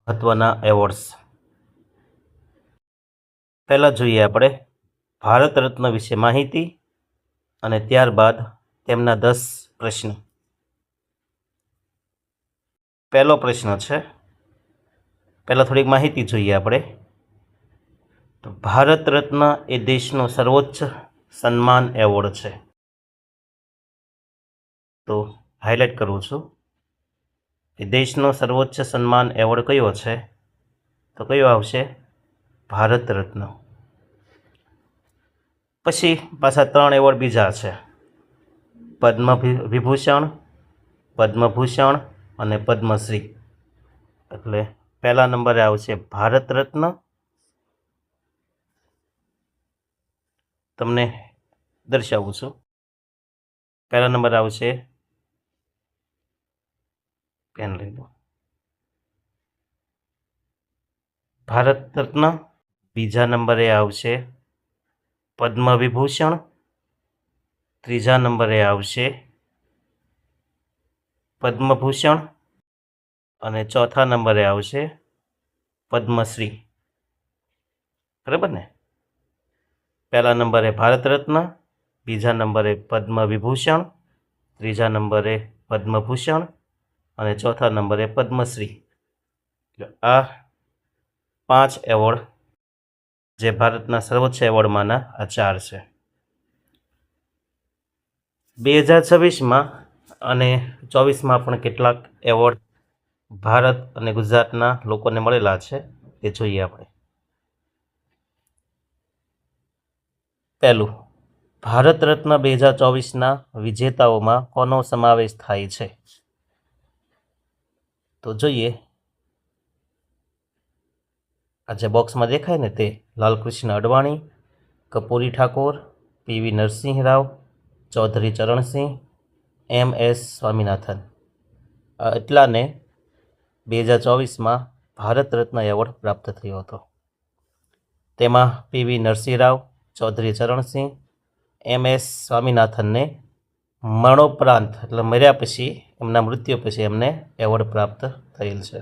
મહત્વના એવોર્ડ્સ. પહેલાં જોઈએ આપણે ભારત રત્ન વિશે માહિતી અને ત્યારબાદ તેમના 10 પ્રશ્ન. પહેલો પ્રશ્ન છે, પહેલાં થોડીક માહિતી જોઈએ આપણે. તો ભારત રત્ન એ દેશનો સર્વોચ્ચ સન્માન એવોર્ડ છે. તો હાઇલાઇટ કરું છું કે દેશનો સર્વોચ્ચ સન્માન એવોર્ડ કયો છે? તો કયો આવશે? ભારત રત્ન. પછી પાછા 3 એવોર્ડ બીજા છે, પદ્મ વિભૂષણ, પદ્મભૂષણ અને પદ્મશ્રી. એટલે પહેલા નંબરે આવશે ભારત રત્ન. તમને દર્શાવું છું. પહેલા નંબર આવશે, પેન લઈ લો, ભારત રત્ન. બીજા નંબરે આવશે પદ્મ વિભૂષણ. ત્રીજા નંબરે આવશે પદ્મભૂષણ અને ચોથા નંબરે આવશે પદ્મશ્રી. બરાબર ને? પહેલા નંબરે ભારત રત્ન, બીજા નંબરે પદ્મ વિભૂષણ, ત્રીજા નંબરે પદ્મભૂષણ અને ચોથા નંબરે પદ્મશ્રી. આ 5 એવોર્ડ જે ભારતના સર્વોચ્ચ એવોર્ડમાંના આ 4 છે. 2026માં અને 24માં પણ કેટલાક એવોર્ડ ભારત અને ગુજરાતના લોકોને મળેલા છે, તે જોઈએ આપણે. પહેલું, ભારત રત્ન 2024ના વિજેતાઓમાં કોનો સમાવેશ થાય છે? તો જોઈએ, આ જે બોક્સમાં દેખાય ને તે લાલકૃષ્ણ અડવાણી, કપૂરી ઠાકોર, પીવી નરસિંહ રાવ, ચૌધરી ચરણસિંહ, MS સ્વામીનાથન. આ એટલાને 2024માં ભારત રત્ન એવોર્ડ પ્રાપ્ત થયો હતો. તેમાં પીવી નરસિંહ રાવ, ચૌધરી ચરણસિંહ, MS સ્વામીનાથનને મરણોપરાંત એટલે મર્યા પછી, એમના મૃત્યુ પછી એમને એવોર્ડ પ્રાપ્ત થયેલ છે.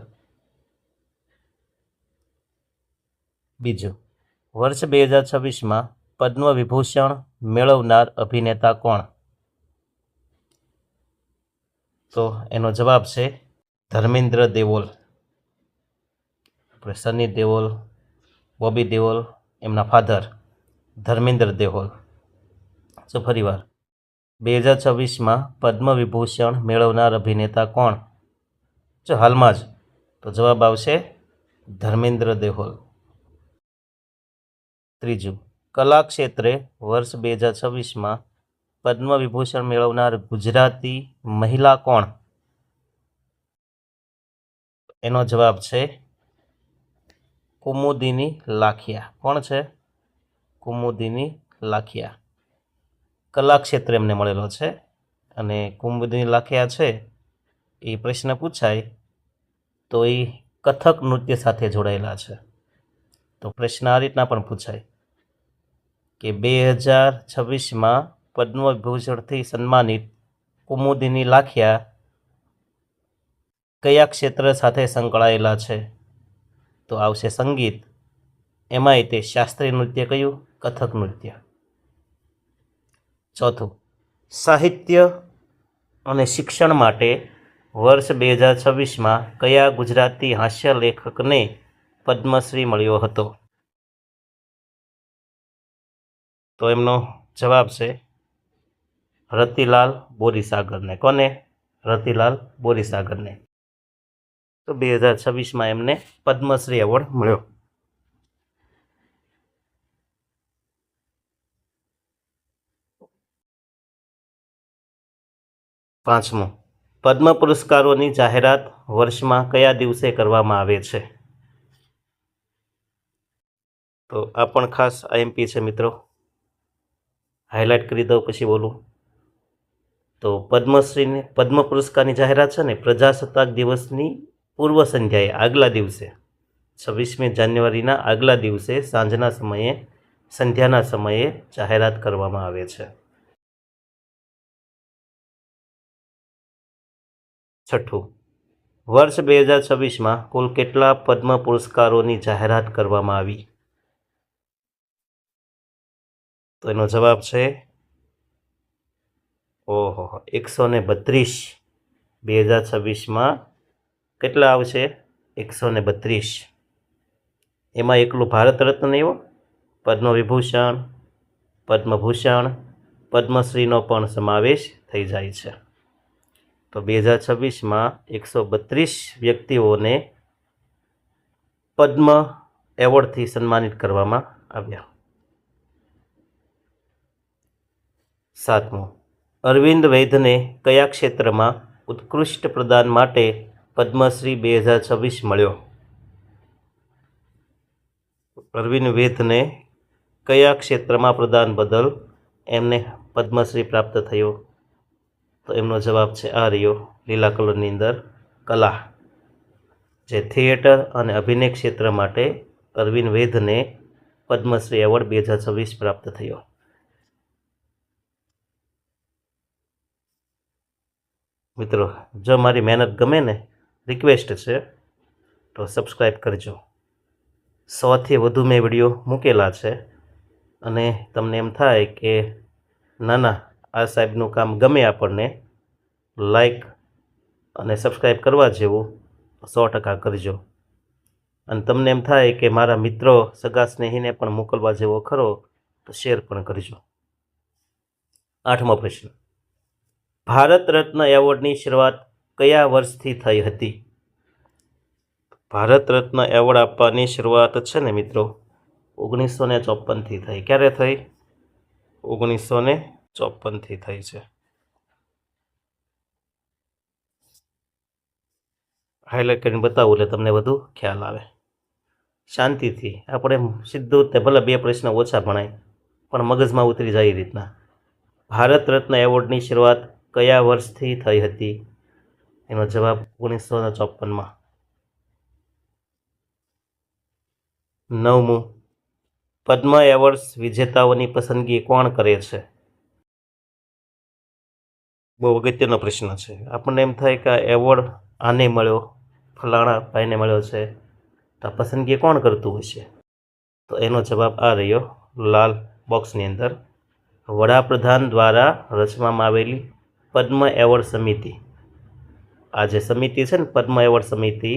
બીજું, વર્ષ 2026માં પદ્મ વિભૂષણ મેળવનાર અભિનેતા કોણ? તો એનો જવાબ છે ધર્મેન્દ્ર દેવોલ. આપણે સની દેઓલ, બોબી દેઓલ, એમના ફાધર ધર્મેન્દ્ર દેઓલ. તો ફરીવાર, 2026માં પદ્મ વિભૂષણ મેળવનાર અભિનેતા કોણ? જો હાલમાં જ, તો જવાબ આવશે ધર્મેન્દ્ર દેઓલ. ત્રીજું, કલા ક્ષેત્રે વર્ષ 2026માં પદ્મ વિભૂષણ મેળવનાર ગુજરાતી મહિલા કોણ? એનો જવાબ છે કુમુદિની લાખિયા. કોણ છે? કુમુદિની લાખિયા. કલા ક્ષેત્રે એમને મળેલો છે. અને કુમુદિની લાખિયા છે, એ પ્રશ્ન પૂછાય તો એ કથક નૃત્ય સાથે જોડાયેલા છે. તો પ્રશ્ન આ રીતના પણ પૂછાય કે 2026માં પદ્મ વિભૂષણથી સન્માનિત કુમુદિની લાખિયા કયા ક્ષેત્ર સાથે સંકળાયેલા છે? તો આવશે સંગીત. એમાંય તે શાસ્ત્રીય નૃત્ય કયું? કથક નૃત્ય. ચોથું, સાહિત્ય અને શિક્ષણ માટે વર્ષ 2026માં કયા ગુજરાતી હાસ્ય લેખકને પદ્મશ્રી મળ્યો હતો? તો એમનો જવાબ છે રતિલાલ બોરીસાગરને. કોને? રતિલાલ બોરીસાગરને. તો 2026માં એમને પદ્મશ્રી એવોર્ડ મળ્યો. પાંચમું, પદ્મ પુરસ્કારોની જાહેરાત વર્ષમાં કયા દિવસે કરવામાં આવે છે? તો આ પણ ખાસ IMP છે મિત્રો, હાઇલાઇટ કરી દઉં પછી બોલું. તો પદ્મ પુરસ્કારની જાહેરાત છે ને પ્રજાસત્તાક દિવસની પૂર્વ સંધ્યાએ, આગલા દિવસે 26મી જાન્યુઆરીના આગલા દિવસે સાંજના સમયે, સંધ્યાના સમયે જાહેરાત કરવામાં આવે છે. છઠ્ઠું, વર્ષ 2026માં કુલ કેટલા પદ્મ પુરસ્કારોની જાહેરાત કરવામાં આવી? તો એનો જવાબ છે 132. 2026માં કેટલા આવશે? 132. એમાં એકલું ભારત રત્ન નહીં હો, પદ્મ વિભૂષણ, પદ્મભૂષણ, પદ્મશ્રીનો પણ સમાવેશ થઈ જાય છે. તો 2026માં 132 વ્યક્તિઓને પદ્મ એવોર્ડથી સન્માનિત કરવામાં આવ્યા. 7. અરવિંદ વૈધને કયા ક્ષેત્રમાં ઉત્કૃષ્ટ પ્રદાન માટે પદ્મશ્રી 2026 મળ્યો? અરવિંદ વૈધને કયા ક્ષેત્રમાં પ્રદાન બદલ એમને પદ્મશ્રી પ્રાપ્ત થયો? તો એમનો જવાબ છે આ રહ્યો, લીલા કલરની અંદર, કલા. જે થિયેટર અને અભિનય ક્ષેત્ર માટે અરવિંદ વૈધને પદ્મશ્રી એવોર્ડ 2026 પ્રાપ્ત થયો. મિત્રો, જો મારી મહેનત ગમે ને, રિક્વેસ્ટ છે તો સબસ્ક્રાઈબ કરજો. 100થી વધુ મેં વિડીયો મૂકેલા છે અને તમને એમ થાય કે ના આ સાહેબનું કામ ગમે આપણને, લાઈક અને સબસ્ક્રાઈબ કરવા જેવું 100% કરજો. અને તમને એમ થાય કે મારા મિત્રો સગા સ્નેહીને પણ મોકલવા જેવો ખરો તો શેર પણ કરજો. 8મો પ્રશ્ન. ભારત રત્ન એવોર્ડની શરૂઆત કયા વર્ષથી થઈ હતી? ભારત રત્ન એવોર્ડ આપવાની શરૂઆત છે ને મિત્રો 1954થી થઈ. ક્યારે થઈ? 1954થી થઈ છે. હાઇલાઇટ કરીને બતાવું એટલે તમને વધુ ખ્યાલ આવે. શાંતિથી આપણે સીધું તે ભલે 2 પ્રશ્ન ઓછા ભણાય પણ મગજમાં ઉતરી જાય એ રીતના. ભારત રત્ન એવોર્ડની શરૂઆત કયા વર્ષથી થઈ હતી? એનો જવાબ 1954માં. 9. પદ્મ એવોર્ડ્સ વિજેતાઓની પસંદગી કોણ કરે છે? બહુ અગત્યનો પ્રશ્ન છે. આપણને એમ થાય કે આ એવોર્ડ આને મળ્યો, ફલાણા ભાઈને મળ્યો છે, તો આ પસંદગી કોણ કરતું હશે? તો એનો જવાબ આ રહ્યો, લાલ બોક્સની અંદર, વડાપ્રધાન દ્વારા રચવામાં આવેલી પદ્મ એવોર્ડ સમિતિ. આ જે સમિતિ છે ને, પદ્મ એવોર્ડ સમિતિ,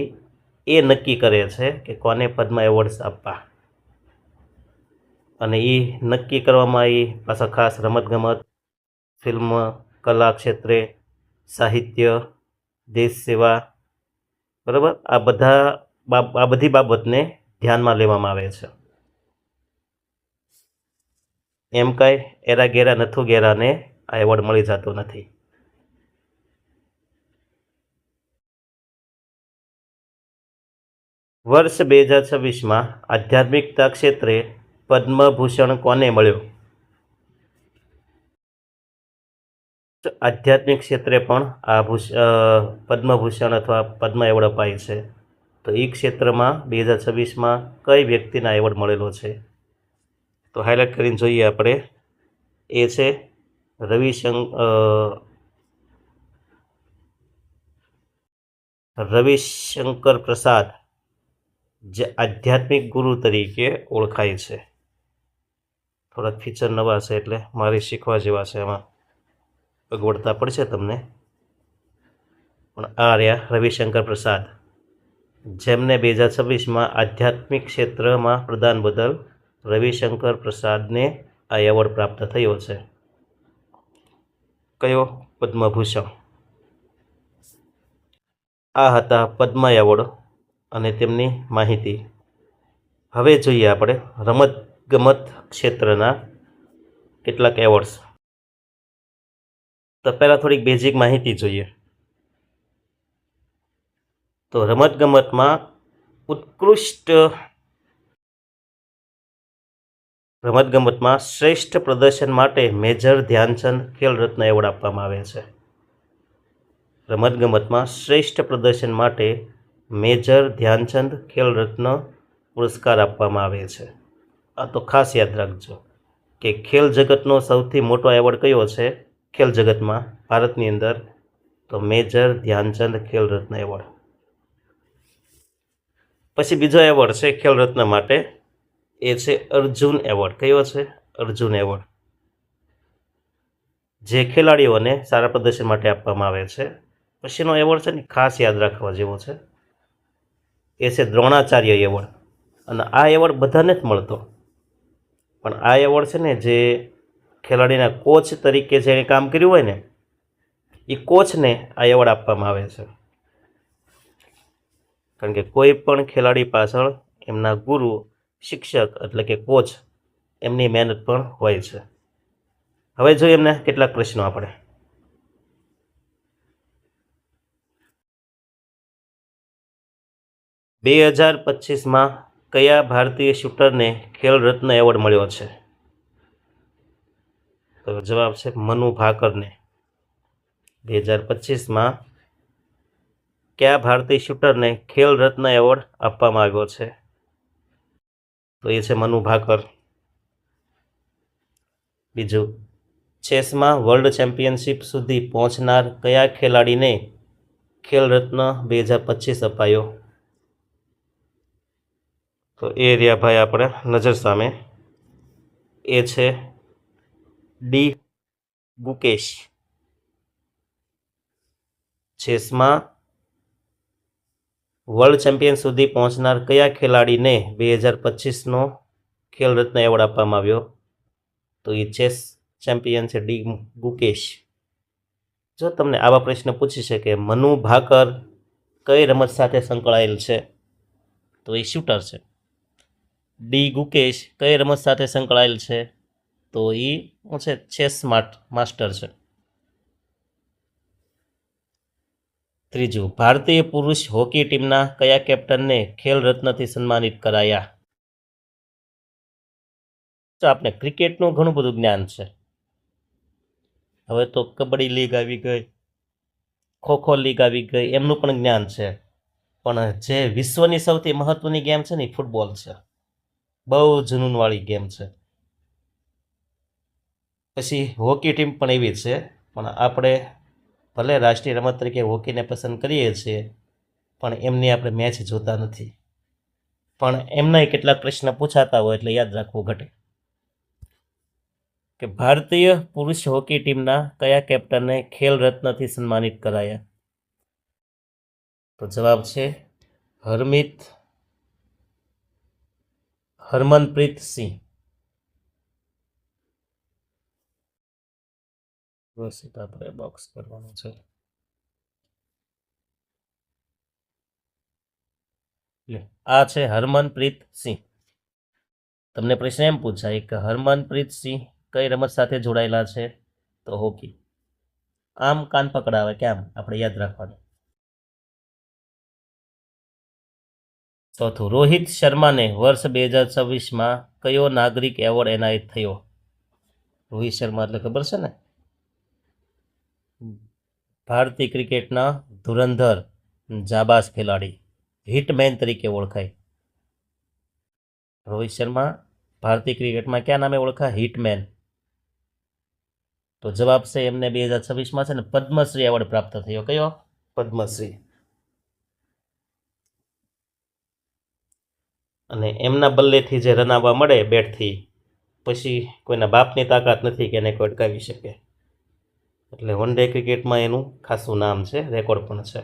એ નક્કી કરે છે કે કોને પદ્મ એવોર્ડ્સ આપવા. અને એ નક્કી કરવામાં એ પાછા ખાસ રમતગમત, ફિલ્મ, કલા ક્ષેત્રે, સાહિત્ય, દેશ સેવા, બરાબર, આ બધી બાબતને ધ્યાનમાં લેવામાં આવે છે. એમ કાંઈ એરા ગેરા નથુ ગેરાને આ એવોર્ડ મળી જતો નથી. વર્ષ 2026માં આધ્યાત્મિકતા ક્ષેત્રે પદ્મભૂષણ કોને મળ્યો? આધ્યાત્મિક ક્ષેત્રે પણ આ પદ્મભૂષણ અથવા પદ્મ એવોર્ડ અપાય છે. તો એ ક્ષેત્રમાં 2026માં કઈ વ્યક્તિને એવોર્ડ મળેલો છે? તો હાઇલાઇટ કરીને જોઈએ આપણે. એ છે રવિશંકર પ્રસાદ, જે આધ્યાત્મિક ગુરુ તરીકે ઓળખાય છે. થોડાક ફીચર નવા છે એટલે મારે શીખવા જેવા છે, એમાં અગવડતા પડશે તમને. પણ આ રહ્યા રવિશંકર પ્રસાદ, જેમને 2026માં આધ્યાત્મિક ક્ષેત્રમાં પ્રદાન બદલ રવિશંકર પ્રસાદને આ એવોર્ડ પ્રાપ્ત થયો છે. કયો? પદ્મભૂષણ. આ હતા પદ્મ એવોર્ડ અને તેમની માહિતી. હવે જોઈએ આપણે રમતગમત ક્ષેત્રના કેટલાક એવોર્ડ્સ. તો પહેલાં થોડીક બેઝિક માહિતી જોઈએ. તો રમતગમતમાં શ્રેષ્ઠ પ્રદર્શન માટે મેજર ધ્યાનચંદ ખેલ રત્ન એવોર્ડ આપવામાં આવે છે. રમતગમતમાં શ્રેષ્ઠ પ્રદર્શન માટે મેજર ધ્યાનચંદ ખેલ રત્ન પુરસ્કાર આપવામાં આવે છે. આ તો ખાસ યાદ રાખજો કે ખેલ જગતનો સૌથી મોટો એવોર્ડ કયો છે ખેલ જગતમાં ભારતની અંદર? તો મેજર ધ્યાનચંદ ખેલ રત્ન એવોર્ડ. પછી બીજો એવોર્ડ છે ખેલ રત્ન માટે, એ છે અર્જુન એવોર્ડ. કયો છે? અર્જુન એવોર્ડ, જે ખેલાડીઓને સારા પ્રદર્શન માટે આપવામાં આવે છે. પછીનો એવોર્ડ છે ને ખાસ યાદ રાખવા જેવો છે, એ છે દ્રોણાચાર્ય એવોર્ડ. અને આ એવોર્ડ બધાને જ મળતો, પણ આ એવોર્ડ છે ને જે ખેલાડીના કોચ તરીકે જેણે કામ કર્યું હોય ને એ કોચને આ એવોર્ડ આપવામાં આવે છે. કારણ કે કોઈ પણ ખેલાડી પાછળ એમના ગુરુ, શિક્ષક એટલે કે કોચ, એમની મહેનત પણ હોય છે. હવે જોઈએ એમને કેટલાક પ્રશ્નો આપણે. બે 2025માં કયા ભારતીય શૂટરને ખેલ રત્ન એવોર્ડ મળ્યો છે? તો જવાબ છે મનુ ભાકરને. 2025માં કયા ભારતીય શૂટરને ખેલ રત્ન એવોર્ડ આપવામાં આવ્યો છે? તો એ છે મનુ ભાકર. બીજું, ચેસમાં વર્લ્ડ ચેમ્પિયનશિપ સુધી પહોંચનાર કયા ખેલાડીને ખેલ રત્ન 2025 અપાયો? તો એ રહ્યા ભાઈ આપણે નજર સામે, એ છે ડી ગુકેશ. ચેસમાં વર્લ્ડ ચેમ્પિયન સુધી પહોંચનાર કયા ખેલાડીને 2025નો ખેલ રત્ન એવોર્ડ આપવામાં આવ્યો? તો એ ચેસ ચેમ્પિયન છે ડી ગુકેશ. જો તમને આવા પ્રશ્ન પૂછી છે કે મનુ ભાકર કઈ રમત સાથે સંકળાયેલ છે, તો એ શૂટર છે. ડી ગુકેશ કઈ રમત સાથે સંકળાયેલ છે? તો એ શું છે? ચેસ માસ્ટર છે. ત્રીજું, ભારતીય પુરુષ હોકી ટીમના કયા કેપ્ટનને ખેલ રત્નથી સન્માનિત કરાયા? તો આપણે ક્રિકેટનું ઘણું બધું જ્ઞાન છે. હવે તો કબડ્ડી લીગ આવી ગઈ, ખોખો લીગ આવી ગઈ, એમનું પણ જ્ઞાન છે. પણ જે વિશ્વની સૌથી મહત્વની ગેમ છે ને એ ફૂટબોલ છે. બહુ જુનૂનવાળી ગેમ છે. પછી હોકી ટીમ પણ એવી છે, પણ આપણે ભલે રાષ્ટ્રીય રમત તરીકે હોકીને પસંદ કરીએ છીએ, પણ એમની આપણે મેચ જોતા નથી. પણ એમના કેટલાક પ્રશ્ન પૂછાતા હોય એટલે યાદ રાખવું ઘટે. કે ભારતીય પુરુષ હોકી ટીમના કયા કેપ્ટનને ખેલ રત્નથી સન્માનિત કરાયા? તો જવાબ છે હરમનપ્રીત સિંહ. આપણે બોક્સ કરવાનું છે. આ છે હરમનપ્રીત સિંહ. તમને પ્રશ્ન એમ પૂછાય કે હરમનપ્રીત સિંહ કઈ રમત સાથે જોડાયેલા છે? તો હોકી. આમ કાન પકડાવે કેમ? આપણે યાદ રાખવાનું. ચોથું, રોહિત શર્માને વર્ષ 2026માં કયો નાગરિક એવોર્ડ એનાયત થયો? રોહિત શર્મા એટલે ખબર છે ને, ભારતીય ક્રિકેટના ધુરંધર જાબાઝ ખેલાડી, હિટમેન તરીકે ઓળખાય. રોહિત શર્મા ભારતીય ક્રિકેટમાં કયા નામે ઓળખાય? હિટમેન. તો જવાબ છે એમને 2026માં છે ને પદ્મશ્રી એવોર્ડ પ્રાપ્ત થયો. કયો? પદ્મશ્રી. અને એમના બલ્લેથી જે રન આવવા મળે બેટથી, પછી કોઈના બાપની તાકાત નથી કે એને કોઈ અટકાવી શકે. એટલે વન ડે ક્રિકેટમાં એનું ખાસું નામ છે, રેકોર્ડ પણ છે.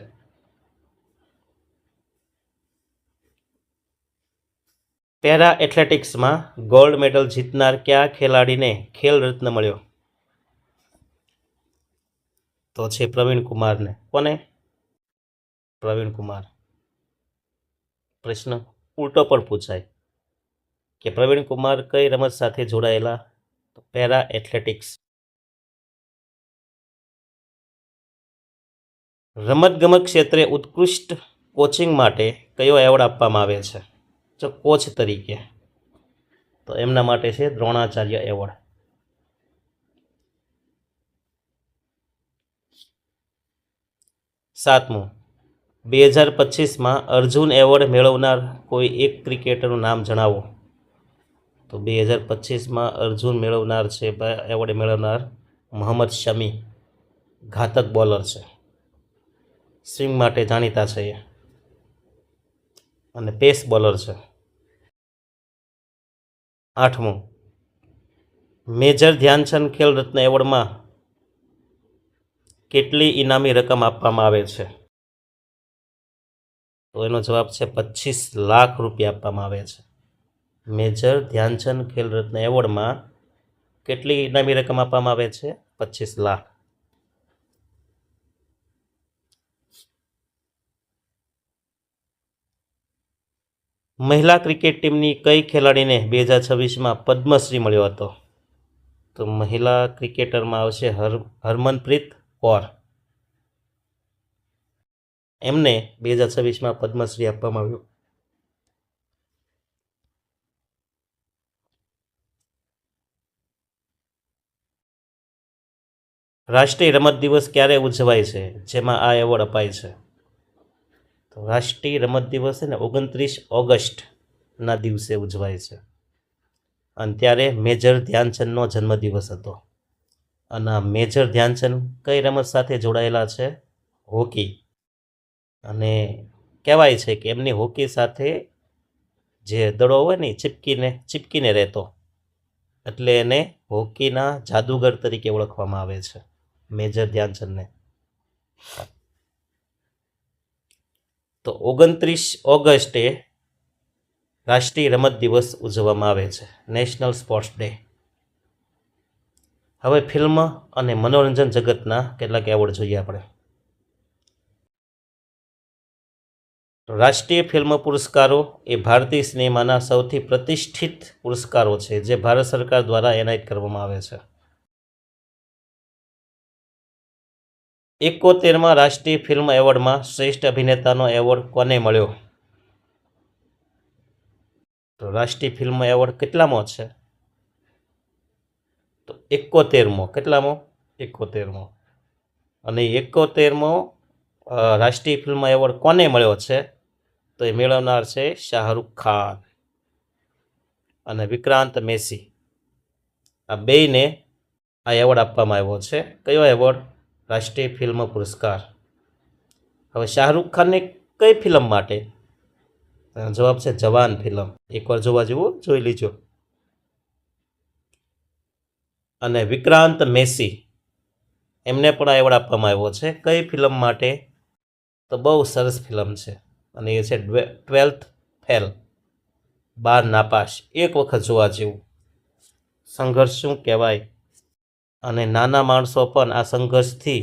પેરા એથ્લેટિક્સમાં ગોલ્ડ મેડલ જીતનાર કયા ખેલાડીને ખેલ રત્ન મળ્યો? તો છે પ્રવીણ કુમારને. કોને? પ્રવીણ કુમાર. પ્રશ્ન ઉલટો પણ પૂછાય કે પ્રવીણ કુમાર કઈ રમત સાથે જોડાયેલા? તો પેરા એથ્લેટિક્સ. રમતગમત ક્ષેત્રે ઉત્કૃષ્ટ કોચિંગ માટે કયો એવોર્ડ આપવામાં આવે છે? જો કોચ તરીકે, તો એમના માટે છે દ્રોણાચાર્ય એવોર્ડ. સાતમું, 2025માં અર્જુન એવોર્ડ મેળવનાર કોઈ એક ક્રિકેટરનું નામ જણાવો. તો 2025માં અર્જુન મેળવનાર છે એવોર્ડ મેળવનાર મોહમ્મદ શમી. ઘાતક બોલર છે, સ્વિંગ માટે જાણીતા છે એ. અને પેસ બોલર છે. 8મું, મેજર ધ્યાનચંદ ખેલ રત્ન એવોર્ડમાં કેટલી ઇનામી રકમ આપવામાં આવે છે? તો એનો જવાબ છે 25 લાખ રૂપિયા આપવામાં આવે છે. મેજર ધ્યાનચંદ ખેલ રત્ન એવોર્ડમાં કેટલી ઇનામી રકમ આપવામાં આવે છે? 25 લાખ. મહિલા ક્રિકેટ ટીમની કઈ ખેલાડીને 2026માં પદ્મશ્રી મળ્યો હતો? તો મહિલા ક્રિકેટરમાં આવશે હરમનપ્રીત કૌર. એમને 2026માં પદ્મશ્રી આપવામાં આવ્યો. રાષ્ટ્રીય રમત દિવસ ક્યારે ઉજવાય છે જેમાં આ એવોર્ડ અપાય છે? તો રાષ્ટ્રીય રમત દિવસ છે ને 29 ઓગસ્ટના દિવસે ઉજવાય છે. અને ત્યારે મેજર ધ્યાનચંદનો જન્મદિવસ હતો. અને મેજર ધ્યાનચંદ કઈ રમત સાથે જોડાયેલા છે? હોકી. અને કહેવાય છે કે એમની હોકી સાથે જે દડો હોય ને ચીપકીને રહેતો, એટલે એને હોકીના જાદુગર તરીકે ઓળખવામાં આવે છે મેજર ધ્યાનચંદને. તો 29 ઓગસ્ટે રાષ્ટ્રીય રમત દિવસ ઉજવવામાં આવે છે, નેશનલ સ્પોર્ટ્સ ડે. હવે ફિલ્મ અને મનોરંજન જગતના કેટલાક એવોર્ડ જોઈએ આપણે. રાષ્ટ્રીય ફિલ્મ પુરસ્કારો એ ભારતીય સિનેમાના સૌથી પ્રતિષ્ઠિત પુરસ્કારો છે જે ભારત સરકાર દ્વારા એનાયત કરવામાં આવે છે. 71માં રાષ્ટ્રીય ફિલ્મ એવોર્ડમાં શ્રેષ્ઠ અભિનેતાનો એવોર્ડ કોને મળ્યો? તો રાષ્ટ્રીય ફિલ્મ એવોર્ડ કેટલામો છે? તો 71મો. કેટલામો? 71મો. અને 71મો રાષ્ટ્રીય ફિલ્મ એવોર્ડ કોને મળ્યો છે? તો એ મેળવનાર છે શાહરૂખ ખાન અને વિક્રાંત મેસી. આ બેયને આ એવોર્ડ આપવામાં આવ્યો છે. કયો એવોર્ડ? રાષ્ટ્રીય ફિલ્મ પુરસ્કાર. હવે શાહરૂખ ખાનને કઈ ફિલ્મ માટે? જવાબ છે જવાન ફિલ્મ. એકવાર જોવા જેવું, જોઈ લીજો. અને વિક્રાંત મેસી એમને પણ આ એવોર્ડ આપવામાં આવ્યો છે. કઈ ફિલ્મ માટે? તો બહુ સરસ ફિલ્મ છે અને એ છે 12th ફેલ, 12 નાપાસ. એક વખત જોવા જેવું. સંઘર્ષ શું કહેવાય અને નાના માણસો પણ આ સંઘર્ષથી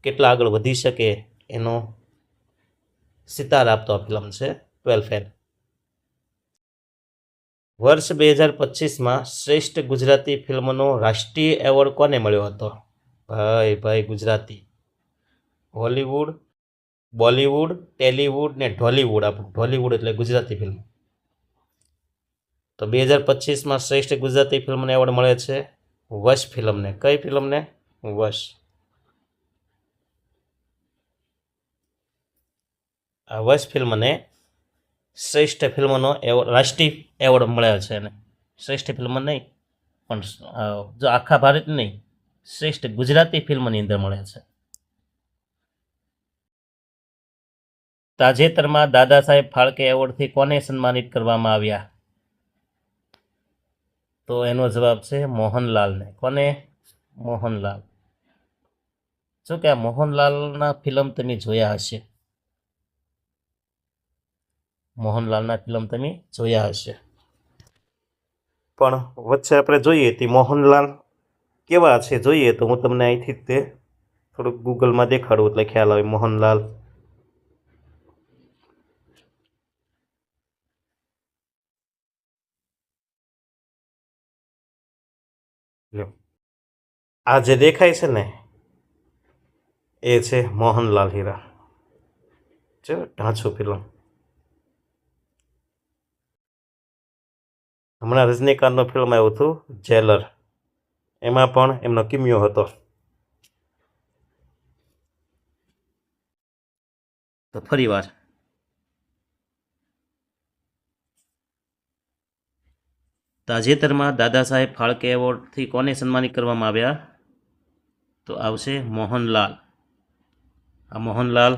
કેટલા આગળ વધી શકે એનો સિતાર આપતો આ ફિલ્મ છે 12 ફેલ. વર્ષ 2025માં શ્રેષ્ઠ ગુજરાતી ફિલ્મનો રાષ્ટ્રીય એવોર્ડ કોને મળ્યો હતો? ભાઈ ગુજરાતી. હોલીવુડ, બોલીવુડ, ટેલીવુડ ને ઢોલીવુડ. આપણું ઢોલીવુડ એટલે ગુજરાતી ફિલ્મ. તો 2025માં શ્રેષ્ઠ ગુજરાતી ફિલ્મને એવોર્ડ મળે છે વશ ફિલ્મને. કઈ ફિલ્મને? વશ. આ વશ ફિલ્મને શ્રેષ્ઠ ફિલ્મનો એવોર્ડ, રાષ્ટ્રીય એવોર્ડ મળ્યો છે એને. શ્રેષ્ઠ ફિલ્મ નહીં, પણ જો આખા ભારત નહીં, શ્રેષ્ઠ ગુજરાતી ફિલ્મની અંદર મળે છે. તાજેતરમાં દાદા સાહેબ ફાળકે એવોર્ડથી કોને સન્માનિત કરવામાં આવ્યા? તો એનો જવાબ છે મોહનલાલને. કોને? મોહનલાલ. શું કે આ મોહનલાલના ફિલ્મ તમે જોયા હશે? મોહનલાલના ફિલ્મ તમે જોયા હશે. પણ વચ્ચે આપણે જોઈએ તે મોહનલાલ કેવા છે જોઈએ તો હું તમને અહીંથી તે થોડુંક ગૂગલમાં દેખાડું એટલે ખ્યાલ આવે. મોહનલાલ આ જે દેખાય છે ને એ છે મોહનલાલ હીરા. જો ઢાંચું ફિલ્મ. હમણાં રજનીકાંતનું ફિલ્મ આવ્યું હતું જેલર, એમાં પણ એમનો કિમિયો હતો. તો ફરી વાર તાજેતરમાં દાદા સાહેબ ફાળકે એવોર્ડથી કોને સન્માનિત કરવામાં આવ્યા? તો આવશે મોહનલાલ. આ મોહનલાલ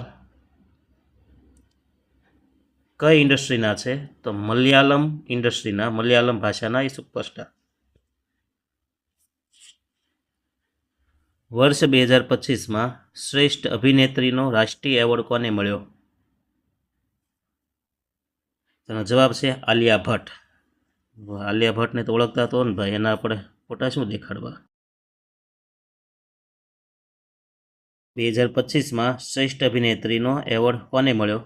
કઈ ઇન્ડસ્ટ્રીના છે? તો મલયાલમ ઇન્ડસ્ટ્રીના, મલયાલમ ભાષાના એ સુપરસ્ટાર. વર્ષ 2025માં શ્રેષ્ઠ અભિનેત્રીનો રાષ્ટ્રીય એવોર્ડ કોને મળ્યો? તેનો જવાબ છે આલિયા ભટ્ટ. આલિયા ભટ્ટને તો ઓળખતા હતો ને ભાઈ, એના આપણે ફોટા શું દેખાડવા. 2025માં શ્રેષ્ઠ અભિનેત્રીનો એવોર્ડ કોને મળ્યો?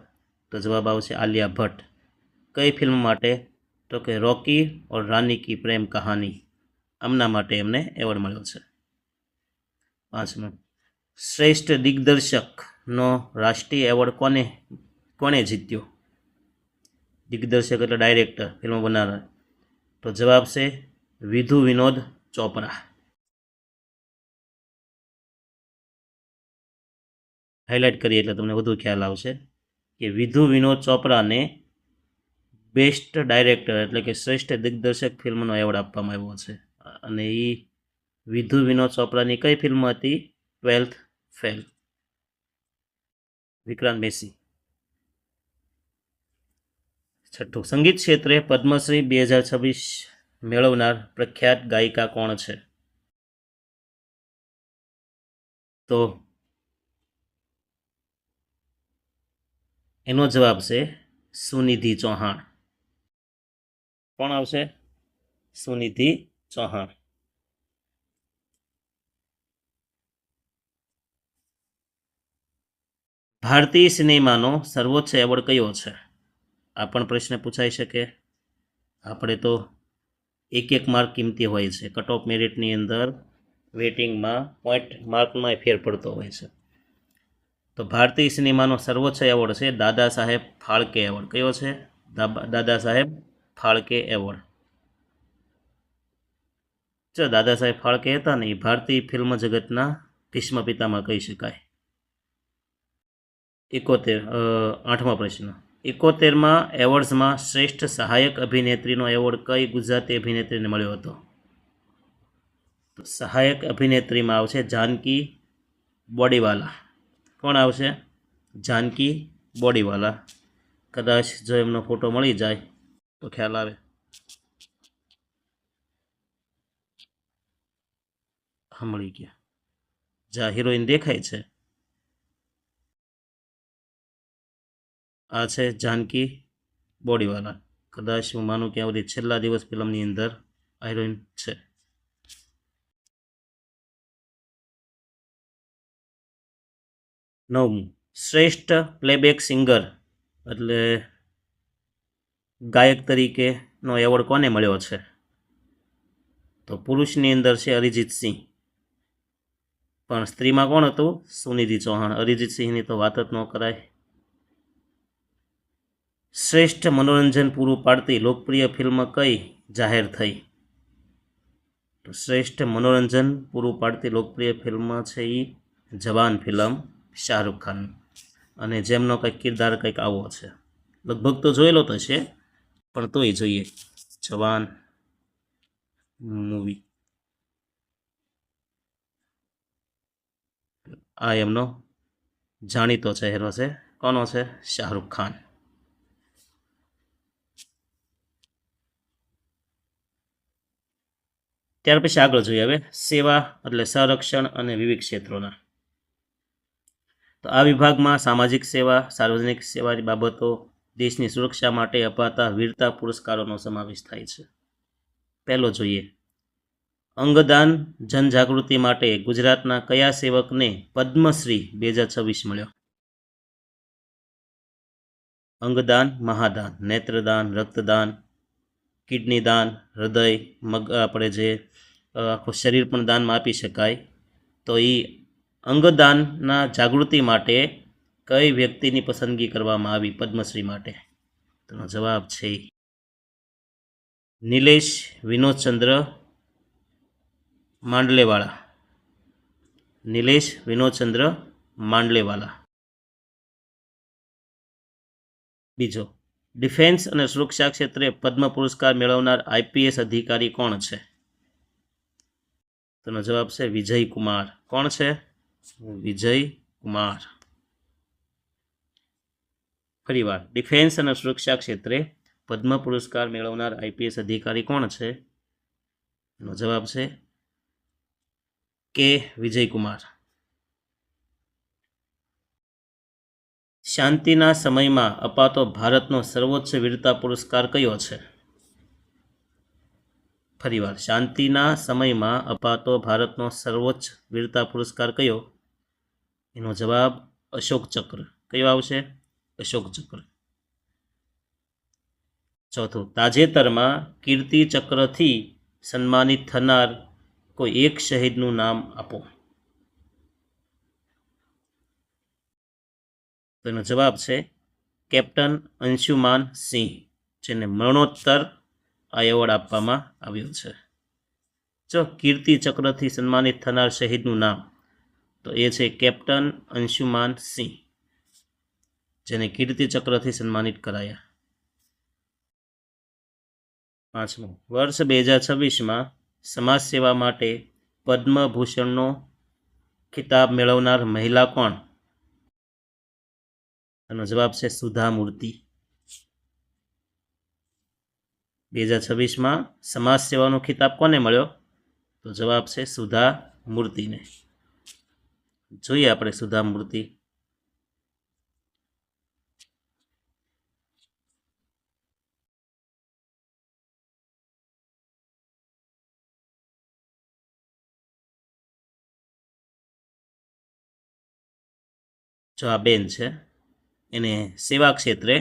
તો જવાબ આવશે આલિયા ભટ્ટ. કઈ ફિલ્મ માટે? તો કે રોકી ઓર રાની કી પ્રેમ કહાની, આમના માટે એમને એવોર્ડ મળ્યો છે. 5મો, શ્રેષ્ઠ દિગ્દર્શકનો રાષ્ટ્રીય એવોર્ડ કોણે જીત્યો? દિગ્દર્શક એટલે ડાયરેક્ટર, ફિલ્મ બનાવનાર. તો જવાબ છે વિધુ વિનોદ ચોપરા. હાઇલાઇટ કરીએ એટલે તમને વધુ ખ્યાલ આવશે કે વિધુ વિનોદ ચોપરાને બેસ્ટ ડાયરેક્ટર એટલે કે શ્રેષ્ઠ દિગ્દર્શક ફિલ્મનો એવોર્ડ આપવામાં આવ્યો છે. અને એ વિધુ વિનોદ ચોપરાની કઈ ફિલ્મ હતી? 12th fail, Vikrant Massey. 6, સંગીત ક્ષેત્રે પદ્મશ્રી 2026 મેળવનાર પ્રખ્યાત ગાયિકા કોણ છે? તો એનો જવાબ છે સુનિધિ ચૌહાણ. કોણ આવશે? સુનિધિ ચૌહાણ. ભારતીય સિનેમાનો સર્વોચ્ચ એવોર્ડ કયો છે? આ પણ પ્રશ્ન પૂછાઈ શકે. આપણે તો એક માર્ક કિંમતી હોય છે. કટ ઓફ મેરિટની અંદર વેટિંગમાં પોઈન્ટ માર્કમાં ફેર પડતો હોય છે. તો ભારતીય સિનેમાનો સર્વોચ્ચ એવોર્ડ છે દાદા સાહેબ ફાળકે એવોર્ડ. કયો છે? દાદા સાહેબ ફાળકે એવોર્ડ. જો દાદા સાહેબ ફાળકે હતા ને, એ ભારતીય ફિલ્મ જગતના ભીષ્મ પિતામાં કહી શકાય. 8મો પ્રશ્ન, 71માં એવોર્ડ્સમાં શ્રેષ્ઠ સહાયક અભિનેત્રીનો એવોર્ડ કઈ ગુજરાતી અભિનેત્રીને મળ્યો હતો? તો સહાયક અભિનેત્રીમાં આવશે જાનકી બોડીવાલા. કોણ આવશે? જાનકી બોડીવાલા. કદાચ જો એમનો ફોટો મળી જાય તો ખ્યાલ આવે. હા, મળી ગયા. જા હિરોઈન દેખાય છે, આ છે જાનકી બોડીવાલા. કદાચ હું માનું કે આ બધી છેલ્લા દિવસ ફિલ્મની અંદર આ હિરોઈન છે. 9, શ્રેષ્ઠ પ્લેબેક સિંગર એટલે ગાયક તરીકેનો એવોર્ડ કોને મળ્યો છે? તો પુરુષની અંદર છે અરિજીત સિંહ, પણ સ્ત્રીમાં કોણ હતું? સુનિધિ ચૌહાણ. અરિજીત સિંહની તો વાત જ ન કરાય. શ્રેષ્ઠ મનોરંજન પૂરું પાડતી લોકપ્રિય ફિલ્મ કઈ જાહેર થઈ? તો શ્રેષ્ઠ મનોરંજન પૂરું પાડતી લોકપ્રિય ફિલ્મ છે એ જવાન ફિલ્મ, શાહરૂખ ખાન. અને જેમનો કંઈક કિરદાર કંઈક આવો છે, લગભગ તો જોયેલો તો છે પણ તોય જોઈએ. જવાન મૂવી, આ એમનો જાણીતો ચહેરો છે. કોનો છે? શાહરૂખ ખાન. ત્યાર પછી આગળ જોઈએ હવે સેવા એટલે સંરક્ષણ અને વિવિધ ક્ષેત્રોના. તો આ વિભાગમાં સામાજિક સેવા, સાર્વજનિક સેવાની બાબતો, દેશની સુરક્ષા માટે અપાતા વીરતા પુરસ્કારોનો સમાવેશ થાય છે. પહેલો જોઈએ, અંગદાન જનજાગૃતિ માટે ગુજરાતના કયા સેવકને પદ્મશ્રી 2026 મળ્યો? અંગદાન, મહાદાન, નેત્રદાન, રક્તદાન, કિડની દાન, હૃદય, મગ, આપણે જે આખું શરીર પણ દાનમાં આપી શકાય. તો એ અંગદાનના જાગૃતિ માટે કઈ વ્યક્તિની પસંદગી કરવામાં આવી પદ્મશ્રી માટે? તેનો જવાબ છે નિલેશ વિનોદચંદ્ર માંડલેવાળા. નિલેશ વિનોદચંદ્ર માંડલેવાલા. બીજો, ડિફેન્સ અને સુરક્ષા ક્ષેત્રે પદ્મ પુરસ્કાર મેળવનાર આઈપીએસ અધિકારી કોણ છે? તેનો જવાબ છે વિજય કુમાર. કોણ છે? વિજય કુમાર. ફરીવાર ડિફેન્સ અને સુરક્ષા ક્ષેત્રે પદ્મ પુરસ્કાર મેળવનાર આઈપીએસ અધિકારી કોણ છે? એનો જવાબ છે કે વિજયકુમાર. શાંતિના સમયમાં અપાતો ભારતનો સર્વોચ્ચ વીરતા પુરસ્કાર કયો છે? ફરીવાર શાંતિના સમયમાં અપાતો ભારતનો સર્વોચ્ચ વીરતા પુરસ્કાર કયો? એનો જવાબ અશોક ચક્ર. કયો આવશે? અશોક ચક્ર. ચોથું, તાજેતરમાં કીર્તિ ચક્રથી સન્માનિત થનાર કોઈ એક શહીદનું નામ આપો. તો એનો જવાબ છે કેપ્ટન અંશુમાન સિંહ, જેને મરણોત્તર આ એવોર્ડ આપવામાં આવ્યો છે. જો કીર્તિ ચક્રથી સન્માનિત થનાર શહીદનું નામ, તો એ છે કેપ્ટન અંશુમાન સિંહ, જેને કીર્તિ ચક્રથી સન્માનિત કરાયા. પાંચમું, વર્ષ 2026માં સમાજ સેવા માટે પદ્મભૂષણનો ખિતાબ મેળવનાર મહિલા કોણ? એનો જવાબ છે સુધા મૂર્તિ. 2026માં સમાજ સેવાનો ખિતાબ કોને મળ્યો? તો જવાબ છે સુધા મૂર્તિને. જોઈએ આપણે સુધા મૂર્તિ. જો આ બેન છે, એને સેવા ક્ષેત્રે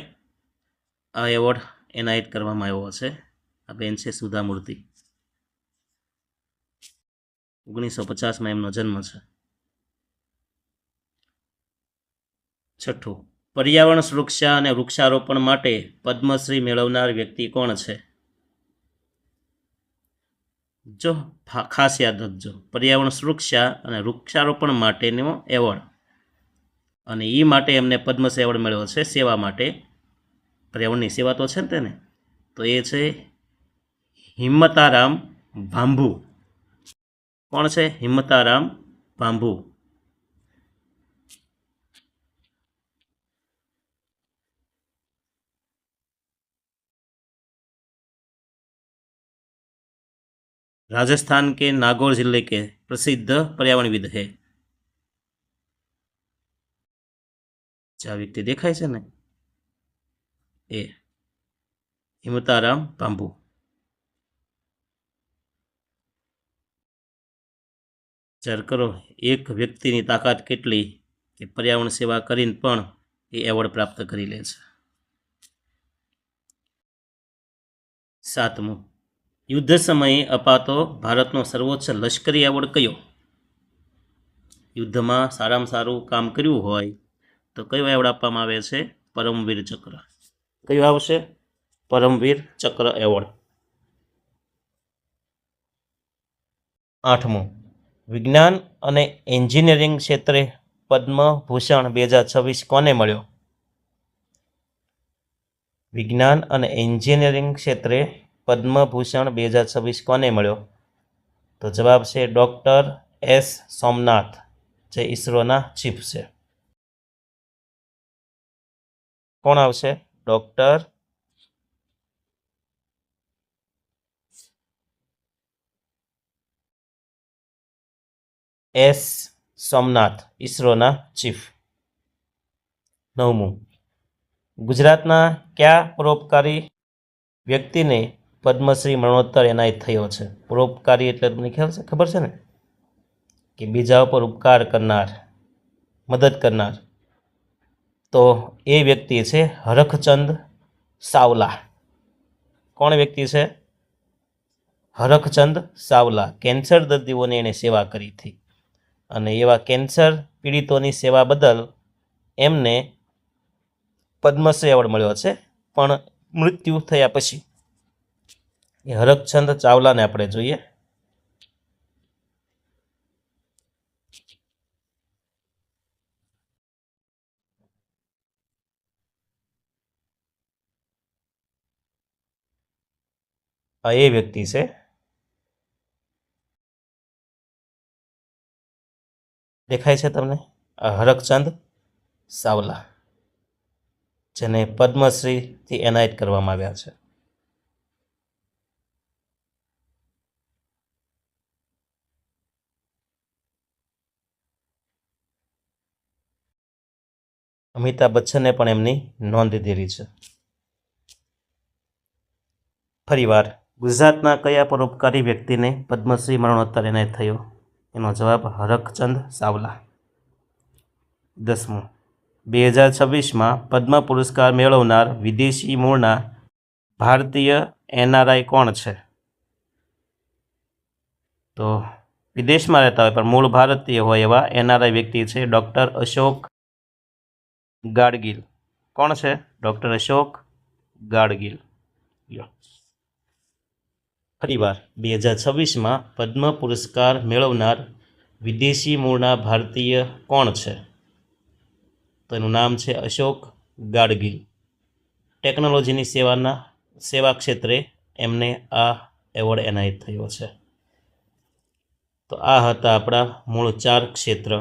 આ એવોર્ડ એનાયત કરવામાં આવ્યો છે. આ બેન છે સુધા મૂર્તિ. 1950માં એમનો જન્મ છે. છઠ્ઠું, પર્યાવરણ સુરક્ષા અને વૃક્ષારોપણ માટે પદ્મશ્રી મેળવનાર વ્યક્તિ કોણ છે? જો ખાસ યાદ રાખજો, પર્યાવરણ સુરક્ષા અને વૃક્ષારોપણ માટેનો એવોર્ડ, અને એ માટે એમને પદ્મશ્રી એવોર્ડ મળ્યો છે સેવા માટે. પર્યાવરણની સેવા તો છે ને તેને, તો એ છે હિંમતારામ ભાંભુ. કોણ છે? હિંમતારામ ભાંભુ. राजस्थान के नागौर जिले के प्रसिद्ध पर्यावरणविद है. આ વ્યક્તિ દેખાય છે ને, એ હિંમતારામ ભાંભુ. વિચાર કરો, એક વ્યક્તિની તાકાત કેટલી કે પર્યાવરણ સેવા કરીને પણ એ એવોર્ડ પ્રાપ્ત કરી લે છે. સાતમું, યુદ્ધ સમયે અપાતો ભારતનો સર્વોચ્ચ લશ્કરી એવોર્ડ કયો? યુદ્ધમાં સારામાં સારું કામ કર્યું હોય તો કયો એવોર્ડ આપવામાં આવે છે? પરમવીર ચક્ર. કયો આવશે? પરમવીર ચક્ર એવોર્ડ. આઠમું, વિજ્ઞાન અને એન્જિનિયરિંગ ક્ષેત્રે પદ્મભૂષણ 2026 કોને મળ્યો? વિજ્ઞાન અને એન્જિનિયરિંગ ક્ષેત્રે પદ્મભૂષણ 2026 કોને મળ્યો? તો જવાબ છે ડૉક્ટર એસ સોમનાથ, જે ઈસરોના ચીફ છે. કોણ આવશે? ડૉક્ટર એસ સોમનાથ, ઈસરોના ચીફ. નવમું, ગુજરાતના કયા પરોપકારી વ્યક્તિને પદ્મશ્રી મરણોત્તર એનાયત થયો છે? પરોપકારી એટલે તમને ખ્યાલ છે, ખબર છે ને, કે બીજા ઉપર ઉપકાર કરનાર, મદદ કરનાર. તો એ વ્યક્તિ છે હરખચંદ સાવલા. કોણ વ્યક્તિ છે? હરખચંદ સાવલા. કેન્સર દર્દીઓને એણે સેવા કરી હતી, અને એવા કેન્સર પીડિતોની સેવા બદલ એમને પદ્મશ્રી એવોર્ડ મળ્યો છે, પણ મૃત્યુ થયા પછી. એ હરખચંદ ચાવલાને આપણે જોઈએ. આ એ વ્યક્તિ છે. દેખાય છે તમને? આ હરખચંદ સાવલા. જેને પદ્મશ્રીથી એનાયત કરવામાં આવ્યા છે. અમિતાભ બચ્ચને પણ એમની નોંધ લીધેલી છે. ફરીવાર, ગુજરાતના કયા પરોપકારી વ્યક્તિને પદ્મશ્રી મરણોત્તર એનાયત થયો? એનો જવાબ હરખચંદ સાવલા. 10. 2026માં પદ્મ પુરસ્કાર મેળવનાર વિદેશી મૂળના ભારતીય એનઆરઆઈ કોણ છે? તો વિદેશમાં રહેતા હોય પણ મૂળ ભારતીય હોય એવા એનઆરઆઈ વ્યક્તિ છે ડૉક્ટર અશોક ગાડગીલ. કોણ છે? ડૉક્ટર અશોક ગાડગીલ. ફરીવાર, 2026માં પદ્મ પુરસ્કાર મેળવનાર વિદેશી મૂળના ભારતીય કોણ છે? તો એનું નામ છે અશોક ગાડગીલ. ટેકનોલોજીની સેવા ક્ષેત્રે એમને આ એવોર્ડ એનાયત થયો છે. તો આ હતા આપણા મૂળ 4 ક્ષેત્ર.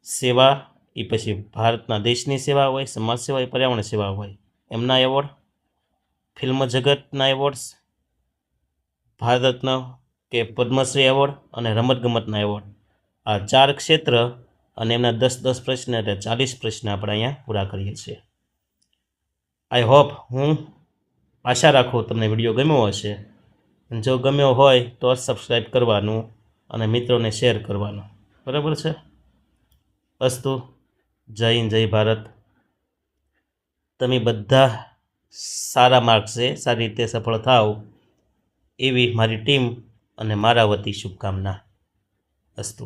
સેવા, એ પછી ભારતના દેશની સેવા હોય, સમાજ સેવા હોય, પર્યાવરણ સેવા હોય એમના એવોર્ડ, ફિલ્મ જગતના એવોર્ડ્સ, ભારત રત્ન કે પદ્મશ્રી એવોર્ડ અને રમતગમતના એવોર્ડ. આ 4 ક્ષેત્ર અને એમના 10-10 પ્રશ્ન એટલે 40 પ્રશ્ન આપણે અહીંયા પૂરા કરીએ છીએ. આઈ હોપ, હું આશા રાખું તમને વિડીયો ગમ્યો હશે. જો ગમ્યો હોય તો સબસ્ક્રાઈબ કરવાનું અને મિત્રોને શેર કરવાનું. બરાબર છે? અસ્તુ. જય હિન્દ, જય ભારત. તમે બધા સારા માર્ક્સે સારી રીતે સફળ થાવ એવી મારી ટીમ અને મારા વતી શુભકામના. અસ્તુ.